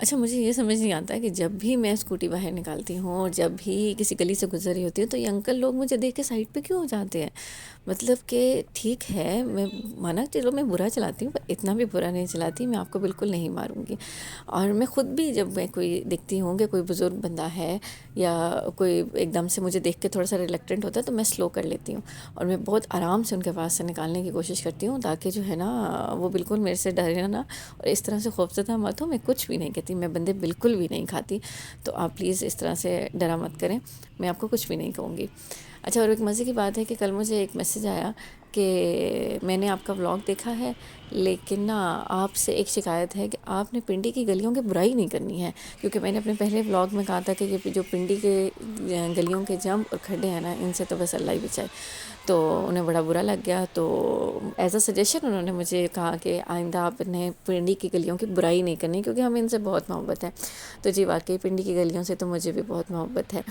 अच्छा, मुझे ये समझ नहीं आता कि जब भी मैं स्कूटी बाहर निकालती हूँ और जब भी किसी गली से गुज़र रही होती हूँ, तो ये अंकल लोग मुझे देख के साइड पे क्यों हो जाते हैं? मतलब कि ठीक है, मैं माना चलो मैं बुरा चलाती हूँ, पर इतना भी बुरा नहीं चलाती, मैं आपको बिल्कुल नहीं मारूँगी। और मैं खुद भी जब मैं कोई देखती हूँ कि कोई बुज़ुर्ग बंदा है या कोई एकदम से मुझे देख के थोड़ा-सा रिलक्टेंट होता है, तो मैं स्लो कर लेती हूँ और मैं बहुत आराम से उनके पास से निकालने की कोशिश करती हूँ, ताकि जो है ना, वो बिल्कुल मेरे से डरे ना और इस तरह से खौफ़ज़दा मत हो। मैं कुछ भी नहीं कहती, मैं बंदे बिल्कुल भी नहीं खाती, तो आप प्लीज़ इस तरह से डरा मत करें, मैं आपको कुछ भी नहीं कहूँगी। अच्छा, और एक मज़े की बात है कि कल मुझे एक मैसेज आया कि मैंने आपका व्लॉग देखा है, लेकिन ना आपसे एक शिकायत है कि आपने पिंडी की गलियों की बुराई नहीं करनी है, क्योंकि मैंने अपने पहले व्लॉग में कहा था कि ये जो पिंडी के गलियों के जंप और खड्डे हैं ना, इनसे तो बस अल्लाह ही बचाए। तो उन्हें बड़ा बुरा लग गया, तो एज़ अ सजेशन उन्होंने मुझे कहा कि आइंदा आपने पिंडी की गलियों की बुराई नहीं करनी, क्योंकि हमें इनसे बहुत मोहब्बत है। तो जी वाकई पिंडी की गलियों से तो मुझे भी बहुत मोहब्बत है,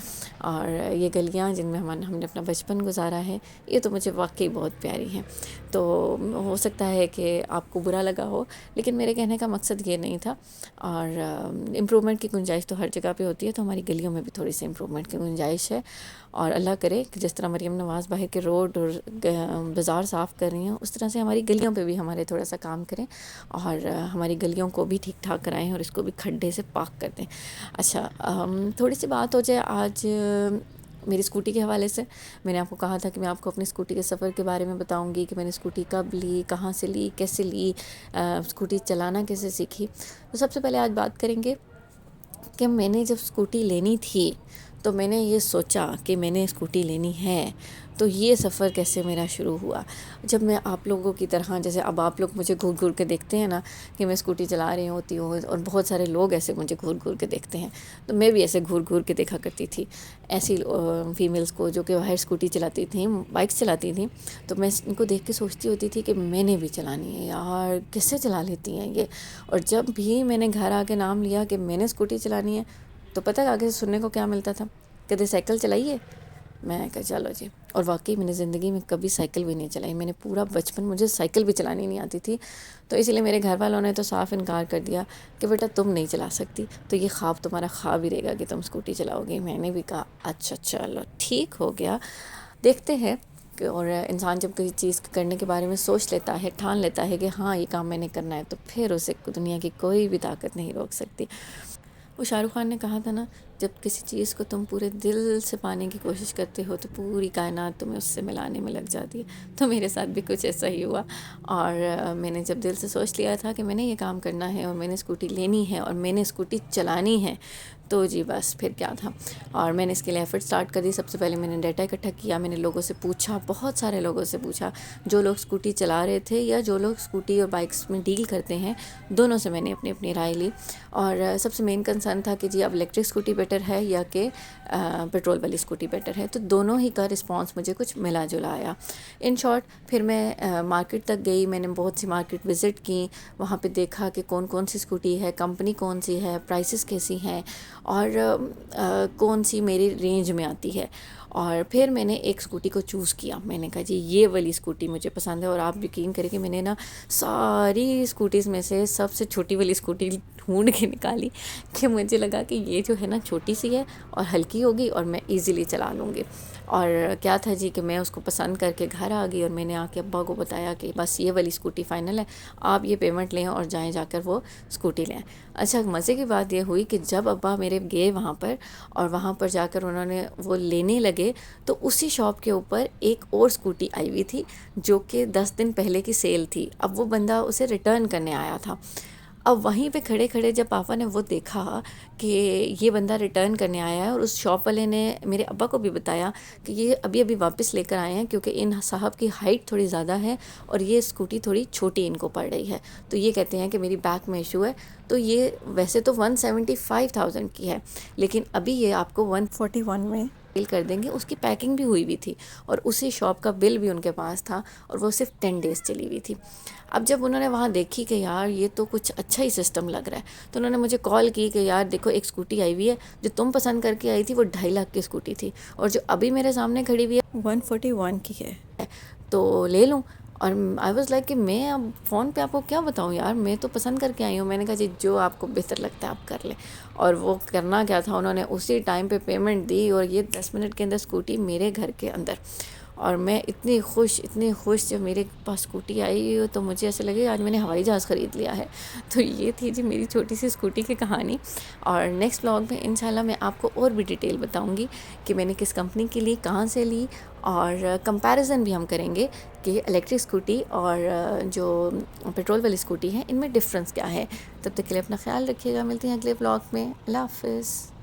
और ये गलियाँ जिनमें हमने अपना बचपन गुजारा है, ये तो मुझे वाकई बहुत प्यारी हैं। तो हो सकता है कि आपको बुरा लगा हो, लेकिन मेरे कहने का मकसद ये नहीं था। और इम्प्रूवमेंट की गुंजाइश तो हर जगह पे होती है, तो हमारी गलियों में भी थोड़ी सी इम्प्रूवमेंट की गुंजाइश है। और अल्लाह करे कि जिस तरह मरीम नवाज़ बाहर के रोड और बाज़ार साफ़ कर रही हैं, उस तरह से हमारी गलियों पे भी हमारे थोड़ा सा काम करें, और हमारी गलियों को भी ठीक ठाक कराएं और इसको भी खड्डे से पाक कर दें। अच्छा, थोड़ी सी बात हो जाए आज मेरी स्कूटी के हवाले से। मैंने आपको कहा था कि मैं आपको अपनी स्कूटी के सफ़र के बारे में बताऊंगी कि मैंने स्कूटी कब ली, कहाँ से ली, कैसे ली, स्कूटी चलाना कैसे सीखी। तो सबसे पहले आज बात करेंगे कि मैंने जब स्कूटी लेनी थी, तो मैंने ये सोचा कि मैंने स्कूटी लेनी है, तो ये सफ़र कैसे मेरा शुरू हुआ। जब मैं आप लोगों की तरह, जैसे अब आप लोग मुझे घूर घूर के देखते हैं ना कि मैं स्कूटी चला रही होती हूँ, और बहुत सारे लोग ऐसे मुझे घूर घूर के देखते हैं, तो मैं भी ऐसे घूर घूर के देखा करती थी ऐसी फीमेल्स को जो कि बाहर स्कूटी चलाती थी, बाइक्स चलाती थी। तो मैं इनको देख के सोचती होती थी कि मैंने भी चलानी है यार, कैसे चला लेती हैं ये। और जब भी मैंने घर आके नाम लिया कि मैंने स्कूटी चलानी है, तो पता है आगे से सुनने को क्या मिलता था? कभी साइकिल चलाइए? मैं कहा चलो जी। और वाकई मैंने ज़िंदगी में कभी साइकिल भी नहीं चलाई, मैंने पूरा बचपन, मुझे साइकिल भी चलानी नहीं आती थी। तो इसीलिए मेरे घर वालों ने तो साफ़ इनकार कर दिया कि बेटा तुम नहीं चला सकती, तो ये ख्वाब तुम्हारा ख्वाब ही रहेगा कि तुम स्कूटी चलाओगी। मैंने भी कहा अच्छा चलो ठीक हो गया, देखते हैं। और इंसान जब किसी चीज़ करने के बारे में सोच लेता है, ठान लेता है कि हाँ ये काम मैंने करना है, तो फिर उसे दुनिया की कोई भी ताकत नहीं रोक सकती। वो शाहरुख खान ने कहा था ना, जब किसी चीज़ को तुम पूरे दिल से पाने की कोशिश करते हो, तो पूरी कायनात तुम्हें उससे मिलाने में लग जाती है। तो मेरे साथ भी कुछ ऐसा ही हुआ। और मैंने जब दिल से सोच लिया था कि मैंने ये काम करना है और मैंने स्कूटी लेनी है और मैंने स्कूटी चलानी है, तो जी बस फिर क्या था। और मैंने इसके लिए एफ़र्ट स्टार्ट कर दी। सबसे पहले मैंने डाटा इकट्ठा किया, मैंने लोगों से पूछा, बहुत सारे लोगों से पूछा, जो लोग स्कूटी चला रहे थे या जो लोग स्कूटी और बाइक्स में डील करते हैं, दोनों से मैंने अपनी अपनी राय ली। और सबसे मेन कंसर्न था कि जी अब इलेक्ट्रिक स्कूटी बेटर है या कि पेट्रोल वाली स्कूटी बेटर है। तो दोनों ही का रिस्पांस मुझे कुछ मिला जुला आया। इन शॉर्ट फिर मैं मार्केट तक गई, मैंने बहुत सी मार्केट विज़िट की, वहाँ पे देखा कि कौन कौन सी स्कूटी है, कंपनी कौन सी है, प्राइसेस कैसी हैं, और कौन सी मेरी रेंज में आती है। और फिर मैंने एक स्कूटी को चूज़ किया, मैंने कहा जी ये वाली स्कूटी मुझे पसंद है। और आप यकीन करें कि मैंने ना सारी स्कूटीज़ में से सबसे छोटी वाली स्कूटी ढूंढ के निकाली, कि मुझे लगा कि ये जो है ना छोटी सी है और हल्की होगी और मैं इजीली चला लूँगी। और क्या था जी कि मैं उसको पसंद करके घर आ गई और मैंने आके अब्बा को बताया कि बस ये वाली स्कूटी फ़ाइनल है, आप ये पेमेंट लें और जाएं जाकर वो स्कूटी लें। अच्छा, मज़े की बात ये हुई कि जब अब्बा मेरे गए वहाँ पर और वहाँ पर जाकर उन्होंने वो लेने लगे, तो उसी शॉप के ऊपर एक और स्कूटी आई हुई थी जो कि 10 दिन पहले की सेल थी। अब वो बंदा उसे रिटर्न करने आया था। अब वहीं पे खड़े खड़े जब पापा ने वो देखा कि ये बंदा रिटर्न करने आया है, और उस शॉप वाले ने मेरे अब्बा को भी बताया कि ये अभी अभी वापस लेकर आए हैं, क्योंकि इन साहब की हाइट थोड़ी ज़्यादा है और ये स्कूटी थोड़ी छोटी इनको पड़ रही है, तो ये कहते हैं कि मेरी बैक में इशू है। तो ये वैसे तो 175,000 की है, लेकिन अभी ये आपको 141 में सेल कर देंगे। उसकी पैकिंग भी हुई हुई थी और उसी शॉप का बिल भी उनके पास था, और वो सिर्फ 10 डेज़ चली हुई थी। अब जब उन्होंने वहाँ देखी कि यार ये तो कुछ अच्छा ही सिस्टम लग रहा है, तो उन्होंने मुझे कॉल की कि यार देखो एक स्कूटी आई हुई है, जो तुम पसंद करके आई थी वो 2.5 लाख की स्कूटी थी, और जो अभी मेरे सामने खड़ी हुई है 141 की है, तो ले लूँ। और आई वाज़ लाइक कि मैं अब फ़ोन पे आपको क्या बताऊँ यार, मैं तो पसंद करके आई हूँ। मैंने कहा जी जो आपको बेहतर लगता है आप कर लें। और वो करना क्या था, उन्होंने उसी टाइम पे पेमेंट दी और ये 10 मिनट के अंदर स्कूटी मेरे घर के अंदर। और मैं इतनी खुश जब मेरे पास स्कूटी आई तो मुझे ऐसे लगे आज मैंने हवाई जहाज़ ख़रीद लिया है। तो ये थी जी मेरी छोटी सी स्कूटी की कहानी। और नेक्स्ट व्लॉग में इंशाल्लाह मैं आपको और भी डिटेल बताऊंगी कि मैंने किस कंपनी की ली, कहाँ से ली, और कंपैरिजन भी हम करेंगे कि इलेक्ट्रिक स्कूटी और जो पेट्रोल वाली स्कूटी है इनमें डिफरेंस क्या है। तब तक के लिए अपना ख्याल रखिएगा, मिलते हैं अगले व्लॉग में। अल्लाह हाफ़िज़।